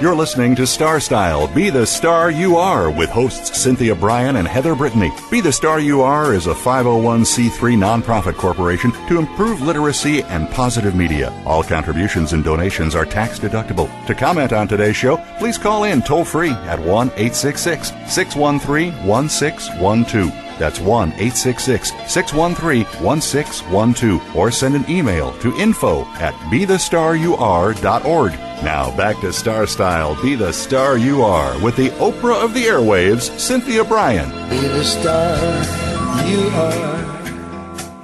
You're listening to Star Style, Be the Star You Are, with hosts Cynthia Bryan and Heather Brittany. Be the Star You Are is a 501c3 nonprofit corporation to improve literacy and positive media. All contributions and donations are tax deductible. To comment on today's show, please call in toll-free at 1-866-613-1612. That's 1-866-613-1612. Or send an email to info@bethestarur.org. Now back to Star Style, Be the Star You Are, with the Oprah of the airwaves, Cynthia Bryan. Be the star you are.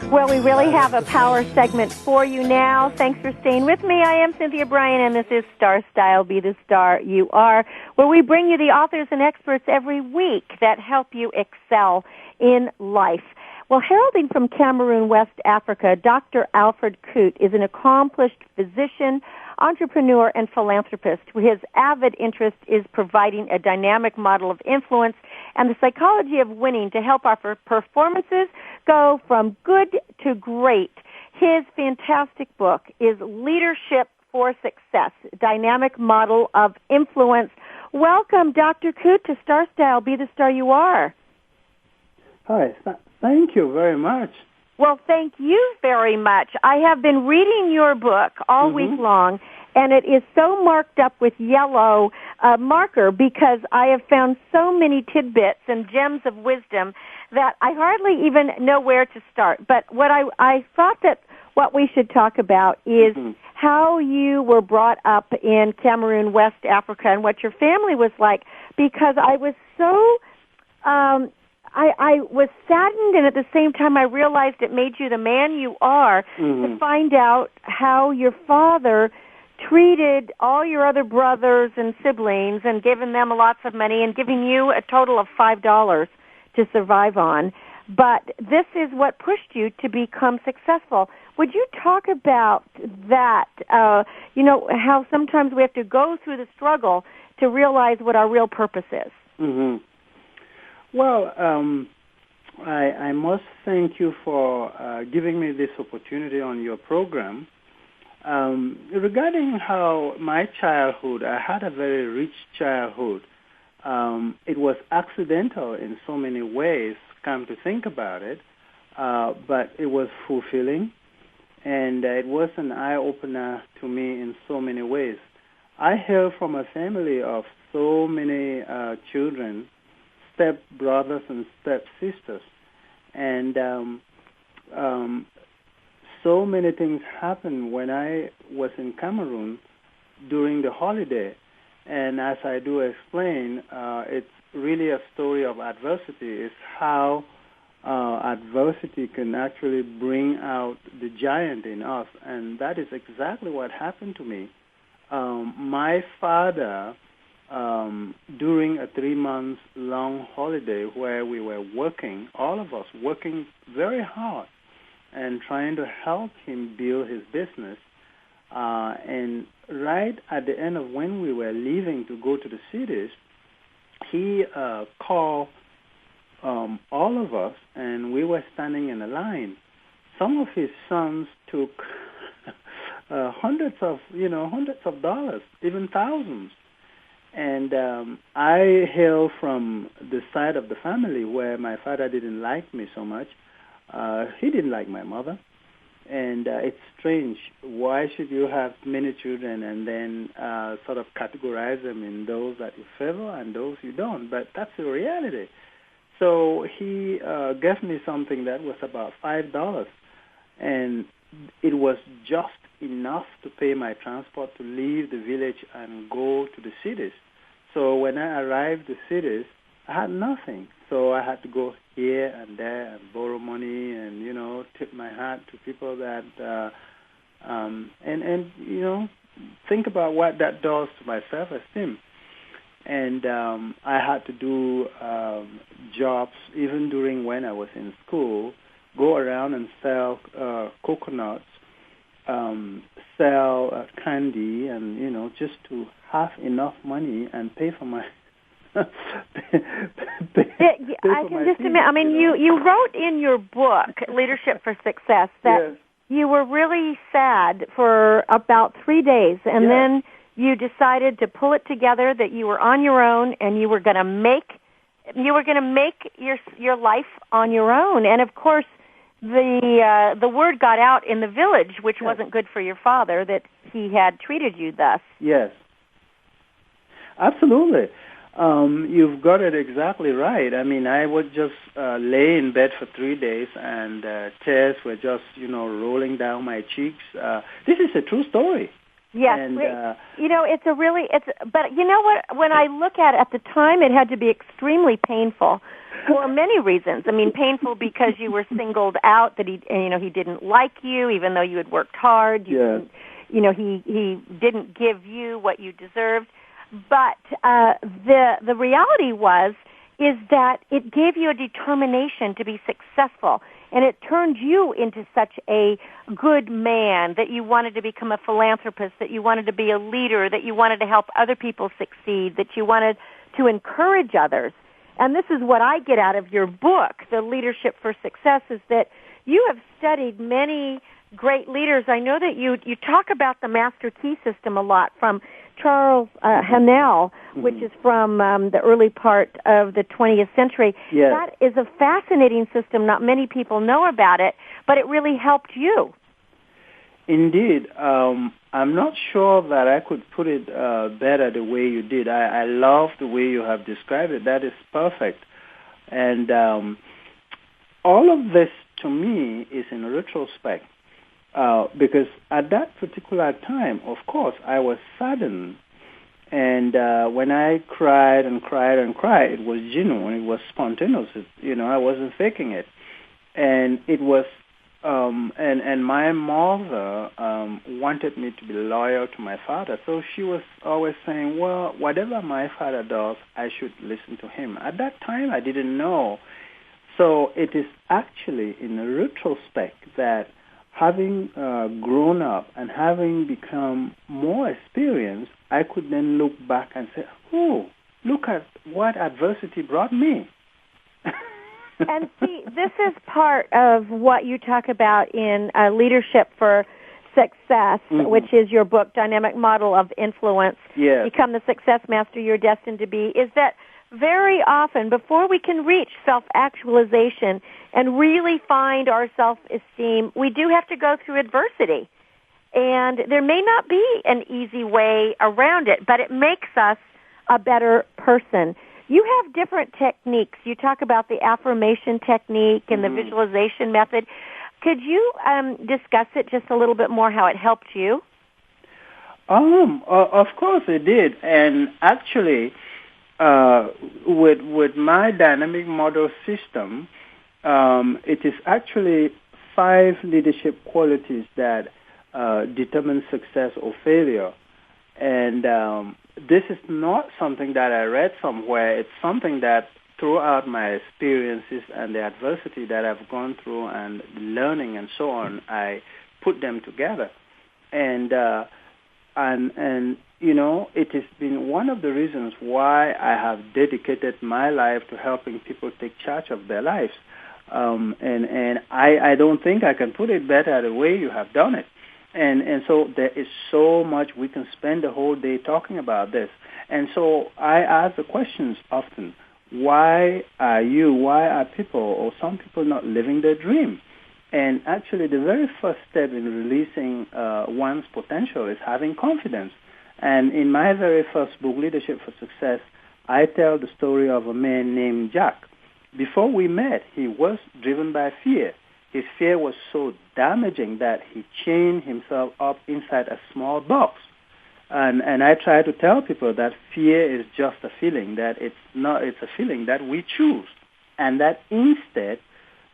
Well, we really have a power segment for you now. Thanks for staying with me. I am Cynthia Bryan, and this is Star Style, Be the Star You Are, where we bring you the authors and experts every week that help you excel in life. Well, heralding from Cameroon, West Africa, Dr. Alfred Nkut is an accomplished physician, entrepreneur, and philanthropist. His avid interest is providing a dynamic model of influence and the psychology of winning to help our performances go from good to great. His fantastic book is Leadership for Success, Dynamic Model of Influence. Welcome, Dr. Nkut, to Star Style, Be the Star You Are. Hi, thank you very much. Well, thank you very much. I have been reading your book all week long, and it is so marked up with yellow marker because I have found so many tidbits and gems of wisdom that I hardly even know where to start. But what I thought that what we should talk about is how you were brought up in Cameroon, West Africa, and what your family was like, because I was so, I was saddened, and at the same time I realized it made you the man you are, to find out how your father treated all your other brothers and siblings and given them lots of money and giving you a total of $5 to survive on. But this is what pushed you to become successful. Would you talk about that, how sometimes we have to go through the struggle to realize what our real purpose is? Well, I must thank you for giving me this opportunity on your program. Regarding how my childhood, I had a very rich childhood. It was accidental in so many ways, come to think about it, but it was fulfilling, and it was an eye-opener to me in so many ways. I hail from a family of so many children, step-brothers and step-sisters, and so many things happened when I was in Cameroon during the holiday. And as I do explain, it's really a story of adversity. It's how adversity can actually bring out the giant in us. And that is exactly what happened to me. My father, during a 3-month-long holiday where we were working, all of us working very hard and trying to help him build his business, and right at the end of when we were leaving to go to the cities, he called all of us, and we were standing in a line. Some of his sons took hundreds of dollars, even thousands. And I hail from the side of the family where my father didn't like me so much. He didn't like my mother. And it's strange. Why should you have many children and then sort of categorize them in those that you favor and those you don't? But that's the reality. So he gave me something that was about $5, and it was just enough to pay my transport to leave the village and go to the cities. So when I arrived the cities, I had nothing. So I had to go here and there and borrow money and, tip my hat to people that, think about what that does to my self-esteem. And I had to do jobs even during when I was in school, go around and sell coconuts, sell candy, and, just to have enough money and pay for my I can just admit, you wrote in your book, Leadership for Success, that you were really sad for about 3 days, and then you decided to pull it together, that you were on your own, and you were going to make your life on your own. And of course, the word got out in the village, which wasn't good for your father, that he had treated you thus. Yes, absolutely. You've got it exactly right. I would just lay in bed for 3 days, and tears were just, rolling down my cheeks. This is a true story. Yes, and, but you know what? When I look at the time, it had to be extremely painful for many reasons. Painful because you were singled out, that he didn't like you, even though you had worked hard. He didn't give you what you deserved. But the reality is that it gave you a determination to be successful, and it turned you into such a good man that you wanted to become a philanthropist, that you wanted to be a leader, that you wanted to help other people succeed, that you wanted to encourage others. And this is what I get out of your book, The Leadership for Success, is that you have studied many great leaders. I know that you talk about the master key system a lot from Charles Hanel, which is from the early part of the 20th century. Yes. That is a fascinating system. Not many people know about it, but it really helped you. Indeed. I'm not sure that I could put it better the way you did. I love the way you have described it. That is perfect. And all of this, to me, is in retrospect, because at that particular time, of course, I was saddened. And when I cried and cried and cried, it was genuine. It was spontaneous. I wasn't faking it. And it was, and my mother wanted me to be loyal to my father. So she was always saying, well, whatever my father does, I should listen to him. At that time, I didn't know. So it is actually in retrospect that having grown up and having become more experienced, I could then look back and say, oh, look at what adversity brought me. And see, this is part of what you talk about in Leadership for Success, which is your book, Dynamic Model of Influence, Become the Success Master You're Destined to Be, is that very often, before we can reach self-actualization and really find our self-esteem, we do have to go through adversity. And there may not be an easy way around it, but it makes us a better person. You have different techniques. You talk about the affirmation technique and the visualization method. Could you discuss it just a little bit more, how it helped you? Of course it did. And actually, with my dynamic model system, it is actually 5 leadership qualities that determine success or failure. And this is not something that I read somewhere. It's something that throughout my experiences and the adversity that I've gone through and learning and so on, I put them together. And it has been one of the reasons why I have dedicated my life to helping people take charge of their lives. And I don't think I can put it better the way you have done it. And so there is so much we can spend the whole day talking about this. And so I ask the questions often, why are people or some people not living their dream? And actually the very first step in releasing one's potential is having confidence. And in my very first book, Leadership for Success, I tell the story of a man named Jack. Before we met, he was driven by fear. His fear was so damaging that he chained himself up inside a small box. And I try to tell people that fear is just a feeling, that it's a feeling that we choose. And that instead,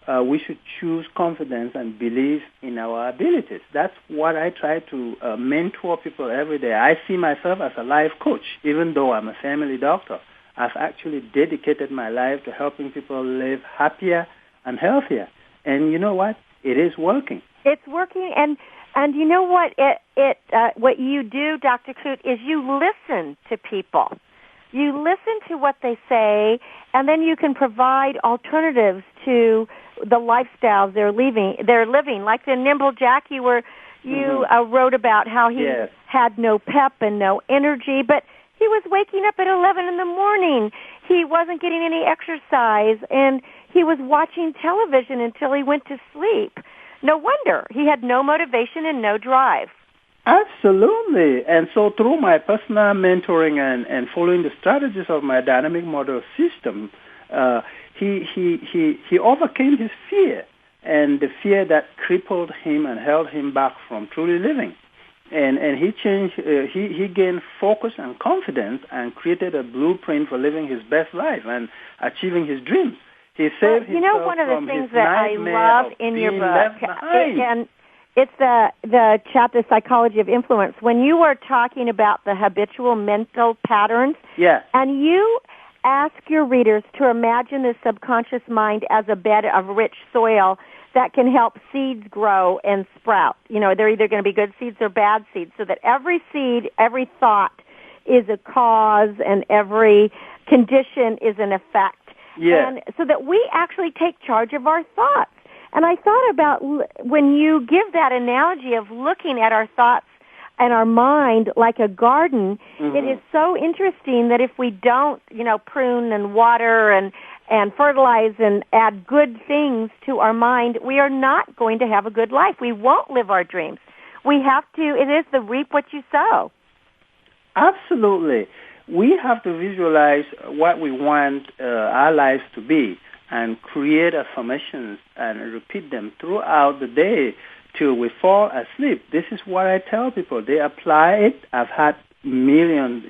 we should choose confidence and believe in our abilities. That's what I try to mentor people every day. I see myself as a life coach, even though I'm a family doctor. I've actually dedicated my life to helping people live happier and healthier. And you know what? It is working. It's working, and you know what? What you do, Dr. Nkut, is you listen to people. You listen to what they say, and then you can provide alternatives to the lifestyles they're living. Like the Nimble Jack, you wrote about how he had no pep and no energy, but he was waking up at 11 in the morning. He wasn't getting any exercise, and he was watching television until he went to sleep. No wonder. He had no motivation and no drive. Absolutely. And so through my personal mentoring and following the strategies of my dynamic model system, he overcame his fear, and the fear that crippled him and held him back from truly living. And he changed. He gained focus and confidence and created a blueprint for living his best life and achieving his dreams. He saved himself one of the from things his that I love in your book, and it's the chapter Psychology of Influence. When you were talking about the habitual mental patterns, and you ask your readers to imagine the subconscious mind as a bed of rich soil that can help seeds grow and sprout. They're either going to be good seeds or bad seeds, so that every seed, every thought is a cause and every condition is an effect. And so that we actually take charge of our thoughts. And I thought about when you give that analogy of looking at our thoughts and our mind like a garden, it is so interesting that if we don't, prune and water and fertilize and add good things to our mind, we are not going to have a good life. We won't live our dreams. We have to, it is the reap what you sow. Absolutely. We have to visualize what we want our lives to be. and create affirmations and repeat them throughout the day till we fall asleep. This is what I tell people. They apply it. I've had millions,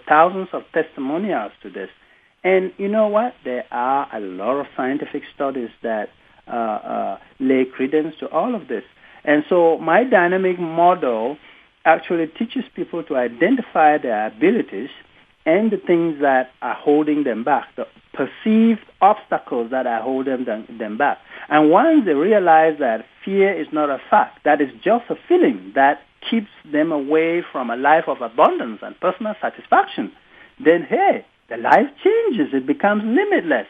thousands of testimonials to this. And you know what? There are a lot of scientific studies that lay credence to all of this. And so my dynamic model actually teaches people to identify their abilities and the things that are holding them back, the perceived obstacles that are holding them back. And once they realize that fear is not a fact, that is just a feeling that keeps them away from a life of abundance and personal satisfaction, then, hey, the life changes. It becomes limitless.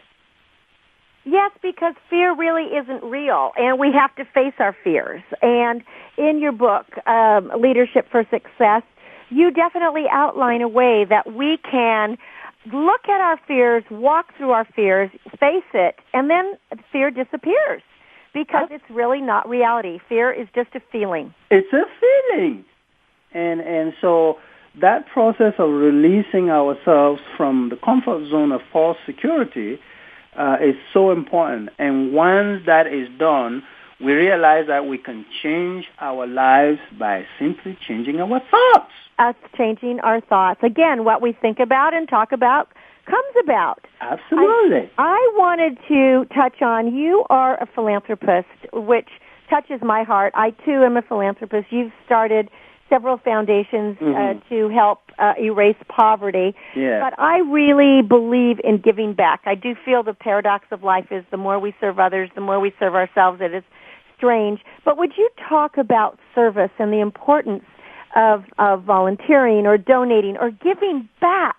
Yes, because fear really isn't real, and we have to face our fears. And in your book, Leadership for Success, you definitely outline a way that we can look at our fears, walk through our fears, face it, and then fear disappears because it's really not reality. Fear is just a feeling. It's a feeling. And so that process of releasing ourselves from the comfort zone of false security is so important. And once that is done, we realize that we can change our lives by simply changing our thoughts. Us changing our thoughts. Again, what we think about and talk about comes about. Absolutely. I wanted to touch on, you are a philanthropist, which touches my heart. I, too, am a philanthropist. You've started several foundations to help erase poverty. Yeah. But I really believe in giving back. I do feel the paradox of life is the more we serve others, the more we serve ourselves. It is strange. But would you talk about service and the importance of volunteering or donating or giving back?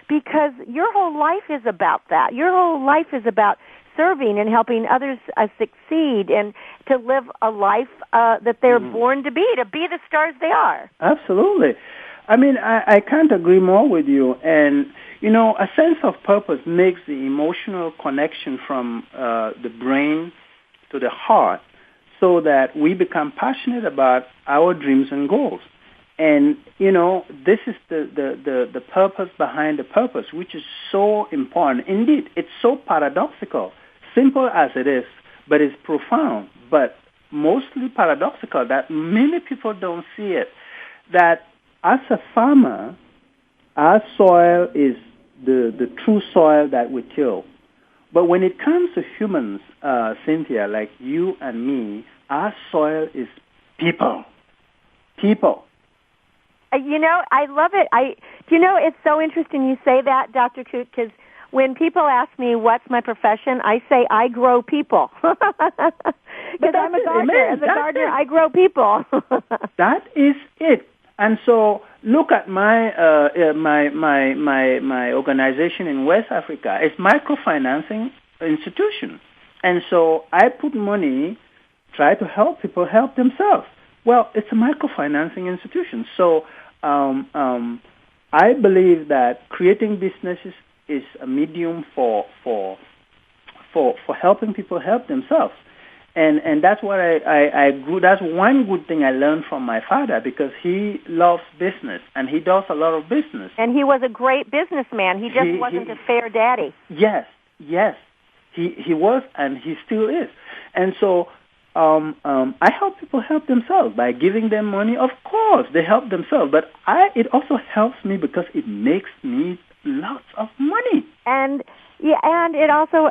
Because your whole life is about that. Your whole life is about serving and helping others succeed and to live a life that they're born to be the stars they are. Absolutely. I mean, I can't agree more with you. And, a sense of purpose makes the emotional connection from the brain to the heart so that we become passionate about our dreams and goals. And, this is the purpose behind the purpose, which is so important. Indeed, it's so paradoxical, simple as it is, but it's profound, but mostly paradoxical that many people don't see it. That as a farmer, our soil is the true soil that we till. But when it comes to humans, Cynthia, like you and me, our soil is people. People. I love it. It's so interesting you say that, Dr. Nkut, because when people ask me what's my profession, I say I grow people. Because I'm a gardener. As a gardener, I grow people. That is it. And so look at my my organization in West Africa. It's microfinancing institution. And so I put money, try to help people help themselves. Well, it's a microfinancing institution. So I believe that creating businesses is a medium for helping people help themselves. And that's what I grew. That's one good thing I learned from my father, because he loves business and he does a lot of business. And he was a great businessman. He just wasn't a fair daddy. Yes. He was, and he still is. And so I help people help themselves by giving them money. Of course, they help themselves, but it also helps me because it makes me lots of money. And it also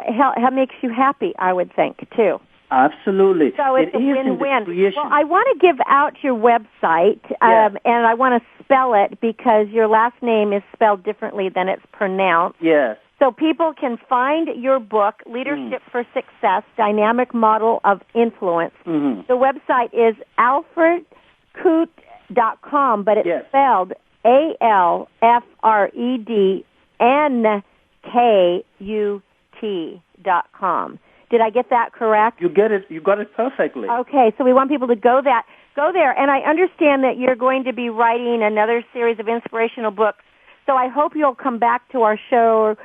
makes you happy, I would think, too. Absolutely. So it's a win-win. Well, I want to give out your website, and I want to spell it because your last name is spelled differently than it's pronounced. Yes. So people can find your book, Leadership for Success, Dynamic Model of Influence. Mm-hmm. The website is alfrednkut.com, but it's spelled ALFREDNKUT.com. Did I get that correct? You got it perfectly. Okay, so we want people to go there. And I understand that you're going to be writing another series of inspirational books. So I hope you'll come back to our show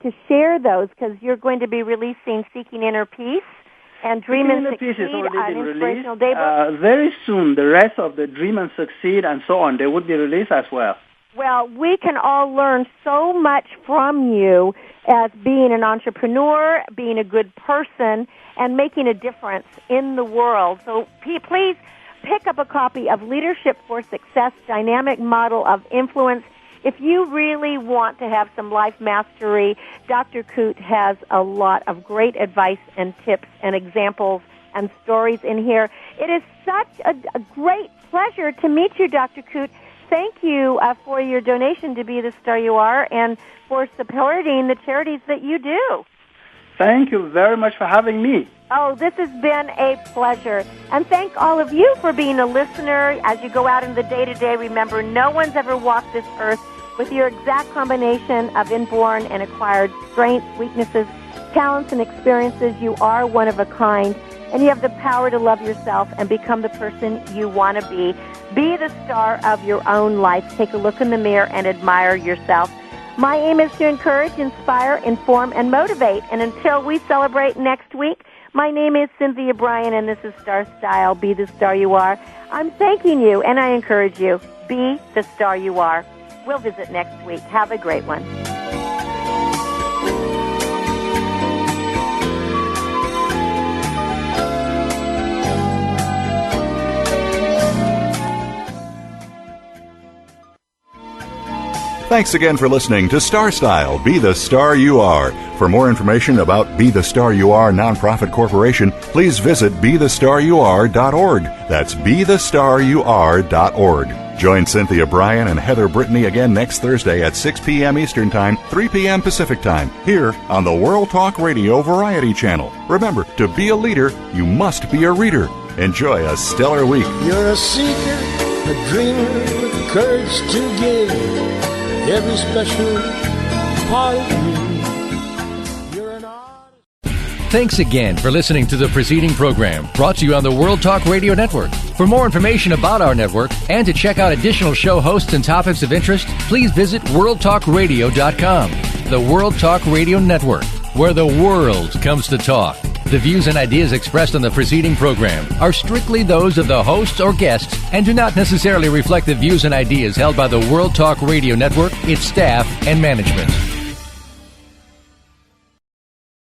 to share those, because you're going to be releasing Seeking Inner Peace and Dream and Succeed, an inspirational day book. Very soon, the rest of the Dream and Succeed and so on, they would be released as well. Well, we can all learn so much from you as being an entrepreneur, being a good person, and making a difference in the world. So please pick up a copy of Leadership for Success, Dynamic Model of Influence. If you really want to have some life mastery, Dr. Nkut has a lot of great advice and tips and examples and stories in here. It is such a great pleasure to meet you, Dr. Nkut. Thank you for your donation to Be the Star You Are and for supporting the charities that you do. Thank you very much for having me. Oh, this has been a pleasure. And thank all of you for being a listener. As you go out in the day-to-day, remember, no one's ever walked this earth with your exact combination of inborn and acquired strengths, weaknesses, talents, and experiences. You are one of a kind, and you have the power to love yourself and become the person you want to be. Be the star of your own life. Take a look in the mirror and admire yourself. My aim is to encourage, inspire, inform, and motivate. And until we celebrate next week, my name is Cynthia Bryan, and this is Star Style. Be the star you are. I'm thanking you, and I encourage you. Be the star you are. We'll visit next week. Have a great one. Thanks again for listening to Star Style, Be the Star You Are. For more information about Be the Star You Are Nonprofit Corporation, please visit BeTheStarYouAre.org. That's BeTheStarYouAre.org. Join Cynthia Bryan and Heather Brittany again next Thursday at 6 p.m. Eastern Time, 3 p.m. Pacific Time, here on the World Talk Radio Variety Channel. Remember, to be a leader, you must be a reader. Enjoy a stellar week. You're a seeker, a dreamer, with courage to give. Every special part of you. You're an artist. Thanks again for listening to the preceding program brought to you on the World Talk Radio Network. For more information about our network and to check out additional show hosts and topics of interest, please visit worldtalkradio.com. The World Talk Radio Network, where the world comes to talk. The views and ideas expressed on the preceding program are strictly those of the hosts or guests and do not necessarily reflect the views and ideas held by the World Talk Radio Network, its staff, and management.